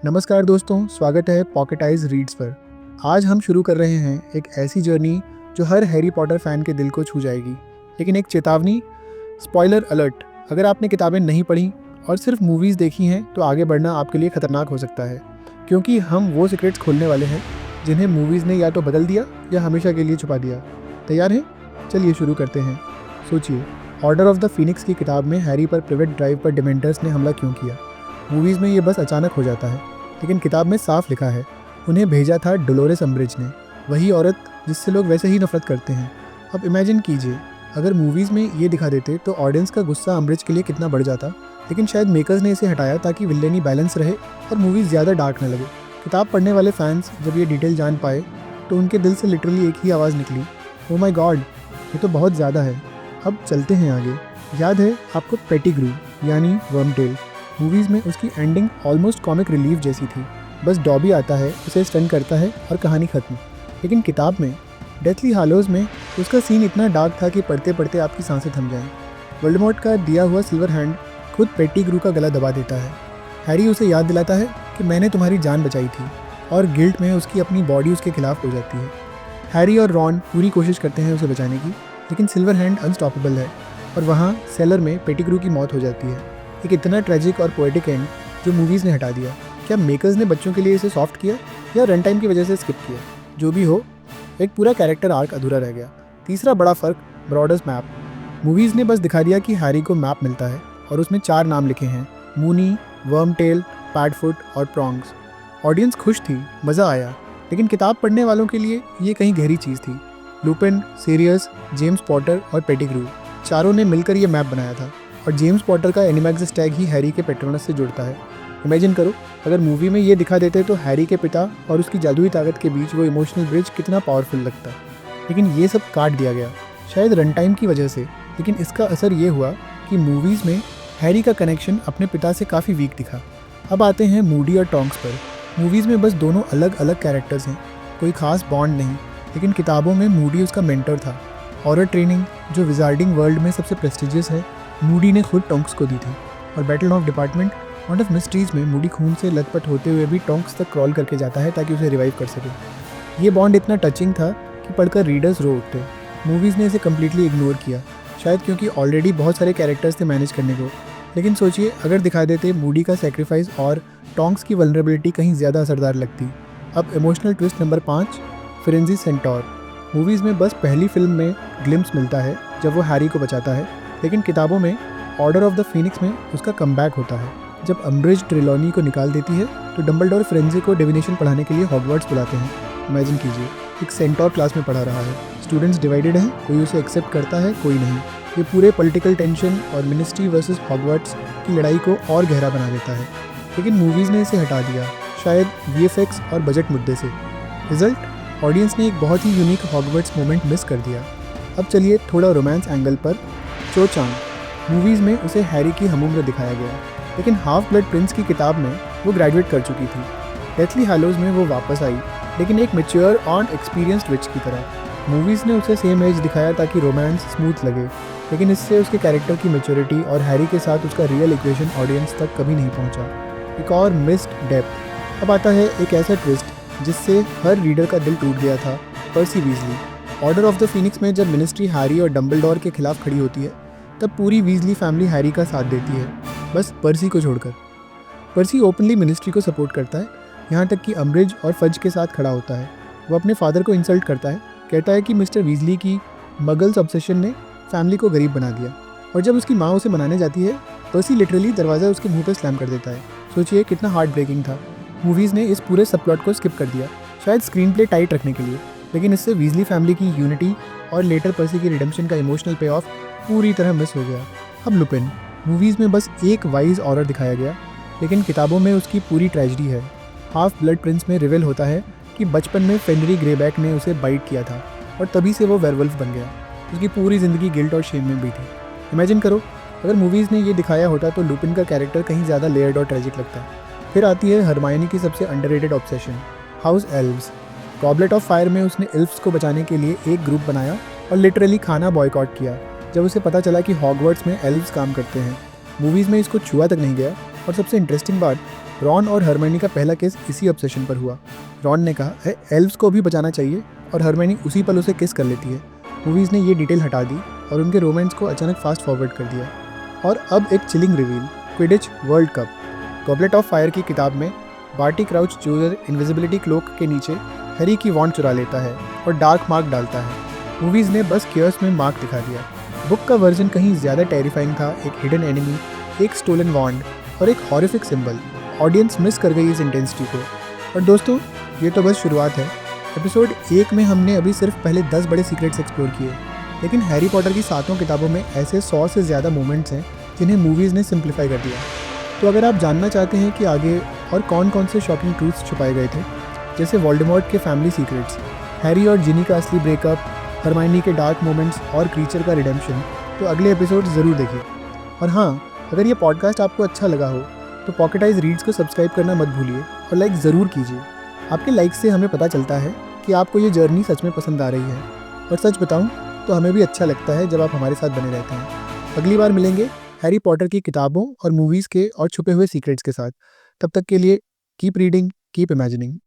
नमस्कार दोस्तों, स्वागत है पॉकेट आइज रीड्स पर। आज हम शुरू कर रहे हैं एक ऐसी जर्नी जो हर हैरी पॉटर फैन के दिल को छू जाएगी। लेकिन एक चेतावनी, स्पॉइलर अलर्ट। अगर आपने किताबें नहीं पढ़ी और सिर्फ मूवीज़ देखी हैं तो आगे बढ़ना आपके लिए ख़तरनाक हो सकता है, क्योंकि हम वो सीक्रेट्स खोलने वाले हैं जिन्हें मूवीज़ ने या तो बदल दिया या हमेशा के लिए छुपा दिया। तैयार हैं? चलिए शुरू करते हैं। सोचिए, ऑर्डर ऑफ द फीनिक्स की किताब में हैरी पर प्रिवेट ड्राइव पर डिमेंटर्स ने हमला क्यों किया। मूवीज़ में ये बस अचानक हो जाता है, लेकिन किताब में साफ लिखा है उन्हें भेजा था डोलोरेस अम्ब्रिज ने, वही औरत जिससे लोग वैसे ही नफरत करते हैं। अब इमेजिन कीजिए, अगर मूवीज़ में ये दिखा देते तो ऑडियंस का गुस्सा अम्ब्रिज के लिए कितना बढ़ जाता। लेकिन शायद मेकर्स ने इसे हटाया ताकि विलेनी बैलेंस रहे और मूवीज़ ज़्यादा डार्क न लगे। किताब पढ़ने वाले फैंस जब ये डिटेल जान पाए तो उनके दिल से लिटरली एक ही आवाज़ निकली, ओ माई गॉड, ये तो बहुत ज़्यादा है। अब चलते हैं आगे। याद है आपको पेटिग्रू यानी वर्मटेल? मूवीज़ में उसकी एंडिंग ऑलमोस्ट कॉमिक रिलीफ जैसी थी, बस डॉबी आता है, उसे स्टन करता है और कहानी खत्म। लेकिन किताब में डेथली हालोज़ में उसका सीन इतना डार्क था कि पढ़ते पढ़ते आपकी सांसें थम जाएं। वोल्डेमॉर्ट का दिया हुआ सिल्वर हैंड खुद पेटिग्रू का गला दबा देता है। हैरी उसे याद दिलाता है कि मैंने तुम्हारी जान बचाई थी, और गिल्ट में उसकी अपनी बॉडी उसके खिलाफ हो जाती है। हैरी और रॉन पूरी कोशिश करते हैं उसे बचाने की, लेकिन सिल्वर हैंड अनस्टॉपेबल है और वहाँ सेलर में पेटिग्रू की मौत हो जाती है। एक इतना ट्रेजिक और पोएटिक एंड जो मूवीज़ ने हटा दिया। क्या मेकर्स ने बच्चों के लिए इसे सॉफ्ट किया या रन टाइम की वजह से स्किप किया? जो भी हो, एक पूरा कैरेक्टर आर्क अधूरा रह गया। तीसरा बड़ा फ़र्क, ब्रॉडर्स मैप। मूवीज़ ने बस दिखा दिया कि हैरी को मैप मिलता है और उसमें 4 नाम लिखे हैं, मूनी, वर्मटेल, पैडफुट और प्रॉन्ग्स। ऑडियंस खुश थी, मज़ा आया, लेकिन किताब पढ़ने वालों के लिए ये कहीं गहरी चीज़ थी। लुपिन, सीरियस, जेम्स पॉटर और पेटिग्रू, चारों ने मिलकर ये मैप बनाया था, और जेम्स पॉटर का एनिमैक्सिस टैग ही हैरी के पेट्रोनस से जुड़ता है। इमेजिन करो, अगर मूवी में ये दिखा देते तो हैरी के पिता और उसकी जादुई ताकत के बीच वो इमोशनल ब्रिज कितना पावरफुल लगता। लेकिन ये सब काट दिया गया, शायद रन टाइम की वजह से। लेकिन इसका असर ये हुआ कि मूवीज़ में हैरी का कनेक्शन अपने पिता से काफ़ी वीक दिखा। अब आते हैं मूडी और टोंक्स पर। मूवीज़ में बस दोनों अलग अलग कैरेक्टर्स हैं, कोई खास बॉन्ड नहीं। लेकिन किताबों में मूडी उसका मेंटर था। हॉरर ट्रेनिंग जो विजार्डिंग वर्ल्ड में सबसे प्रेस्टिजियस है, मूडी ने खुद टोंक्स को दी थी। और battle of department wand of mysteries में मूडी खून से लथपथ होते हुए भी टोंक्स तक क्रॉल करके जाता है ताकि उसे रिवाइव कर सके। ये बॉन्ड इतना टचिंग था कि पढ़कर रीडर्स रो उठते। मूवीज़ ने इसे कम्प्लीटली इग्नोर किया, शायद क्योंकि ऑलरेडी बहुत सारे कैरेक्टर्स थे मैनेज करने को। लेकिन सोचिए, अगर दिखा देते मूडी का सेक्रीफाइस और टोंक्स की वल्नरेबिलिटी कहीं ज़्यादा असरदार लगती। अब emotional twist number 5, Firenze centaur. Movies में बस पहली फिल्म में ग्लिम्स मिलता है जब वो हैरी को बचाता है, लेकिन किताबों में ऑर्डर ऑफ द फीनिक्स में उसका कमबैक होता है। जब अम्ब्रिज ट्रिलॉनी को निकाल देती है तो डंबलडोर फिरेंजी को डिविनेशन पढ़ाने के लिए हॉगवर्ट्स बुलाते हैं। इमेजिन कीजिए, एक सेंटोर क्लास में पढ़ा रहा है, स्टूडेंट्स डिवाइडेड हैं, कोई उसे एक्सेप्ट करता है, कोई नहीं। ये पूरे पॉलिटिकल टेंशन और मिनिस्ट्री वर्सेस हॉगवर्ट्स की लड़ाई को और गहरा बना देता है। लेकिन मूवीज़ ने इसे हटा दिया, शायद VFX और बजट मुद्दे से। रिजल्ट, ऑडियंस ने एक बहुत ही यूनिक हॉगवर्ट्स मोमेंट मिस कर दिया। अब चलिए थोड़ा रोमांस एंगल पर। चो चांग, मूवीज़ में उसे हैरी की हमउम्र दिखाया गया, लेकिन हाफ ब्लड प्रिंस की किताब में वो ग्रेजुएट कर चुकी थी। डेथली हालोज़ में वो वापस आई, लेकिन एक मैच्योर और एक्सपीरियंस्ड विच की तरह। मूवीज़ ने उसे सेम एज दिखाया ताकि रोमांस स्मूथ लगे, लेकिन इससे उसके कैरेक्टर की मैच्योरिटी और हैरी के साथ उसका रियल इक्वेशन ऑडियंस तक कभी नहीं पहुंचा। एक और मिस्ड डेप्थ। अब आता है एक ऐसा ट्विस्ट जिससे हर रीडर का दिल टूट गया था, Percy Weasley. Order of the phoenix में जब मिनिस्ट्री हैरी और डंबलडोर के खिलाफ खड़ी होती है, तब पूरी वीजली फैमिली हैरी का साथ देती है, बस पर्सी को छोड़कर। पर्सी ओपनली मिनिस्ट्री को सपोर्ट करता है, यहाँ तक कि अम्ब्रिज और फज के साथ खड़ा होता है। वो अपने फादर को इंसल्ट करता है, कहता है कि मिस्टर वीजली की मगल्स ऑब्सेशन ने फैमिली को गरीब बना दिया। और जब उसकी माँ उसे मनाने जाती है, पर्सी लिटरली दरवाज़ा उसके मुंह पर स्लैम कर देता है। सोचिए कितना हार्ट ब्रेकिंग था। मूवीज़ ने इस पूरे सब प्लॉट को स्किप कर दिया, शायद स्क्रीन प्ले टाइट रखने के लिए। लेकिन इससे वीजली फैमिली की यूनिटी और लेटर पर्सी की रिडेम्पशन का इमोशनल पे ऑफ पूरी तरह मिस हो गया। अब लुपिन, मूवीज़ में बस एक वाइज ऑरर दिखाया गया, लेकिन किताबों में उसकी पूरी ट्रेजेडी है। हाफ ब्लड प्रिंस में रिवील होता है कि बचपन में फेनरी ग्रेबैक ने उसे बाइट किया था और तभी से वो वेयरवुल्फ बन गया। उसकी पूरी ज़िंदगी गिल्ट और शेम में बीती। इमेजिन करो, अगर मूवीज़ ने ये दिखाया होता तो लुपिन का कैरेक्टर कहीं ज़्यादा लेयर्ड और ट्रेजिक लगता। फिर आती है हरमायनी की सबसे underrated obsession, house elves. Goblet of fire में उसने एल्व्स को बचाने के लिए एक ग्रुप बनाया और लिटरली खाना बॉयकॉट किया जब उसे पता चला कि हॉगवर्ट्स में एल्व्स काम करते हैं। मूवीज़ में इसको छुआ तक नहीं गया। और सबसे इंटरेस्टिंग बात, रॉन और हरमाइनी का पहला केस इसी ऑब्सेशन पर हुआ। रॉन ने कहा एल्व्स को भी बचाना चाहिए और हरमाइनी उसी पल उसे किस कर लेती है। मूवीज़ ने ये डिटेल हटा दी और उनके रोमांस को अचानक फास्ट फॉरवर्ड कर दिया। और अब एक chilling reveal, Quidditch World Cup. Goblet of Fire की किताब में Barty Crouch junior invisibility cloak के नीचे हैरी की वॉन्ड चुरा लेता है और डार्क मार्क डालता है। मूवीज़ ने बस केयर्स में मार्क दिखा दिया। बुक का वर्जन कहीं ज़्यादा टेरिफाइंग था, एक हिडन एनिमी, एक स्टोलन वॉन्ड और एक हॉरिफिक सिंबल। ऑडियंस मिस कर गई इस इंटेंसिटी को। और दोस्तों, ये तो बस शुरुआत है। एपिसोड 1 में हमने अभी सिर्फ पहले 10 बड़े सीक्रेट्स एक्सप्लोर किए, लेकिन हैरी पॉटर की 7 किताबों में ऐसे 100 से ज़्यादा मोमेंट्स हैं जिन्हें मूवीज़ ने सिंप्लीफाई कर दिया। तो अगर आप जानना चाहते हैं कि आगे और कौन कौन से शॉकिंग ट्रूथ्स छुपाए गए थे, जैसे वोल्डेमॉर्ट के फैमिली सीक्रेट्स, हैरी और जिनी का असली ब्रेकअप, हरमाइनी के डार्क मोमेंट्स और क्रीचर का रिडेम्पशन, तो अगले एपिसोड ज़रूर देखिए। और हाँ, अगर ये पॉडकास्ट आपको अच्छा लगा हो तो पॉकेट आइज रीड्स को सब्सक्राइब करना मत भूलिए और लाइक ज़रूर कीजिए। आपके लाइक से हमें पता चलता है कि आपको ये जर्नी सच में पसंद आ रही है। और सच बताऊँ तो हमें भी अच्छा लगता है जब आप हमारे साथ बने रहते हैं। अगली बार मिलेंगे हैरी पॉटर की किताबों और मूवीज़ के और छुपे हुए सीक्रेट्स के साथ। तब तक के लिए कीप रीडिंग, कीप इमेजिनिंग।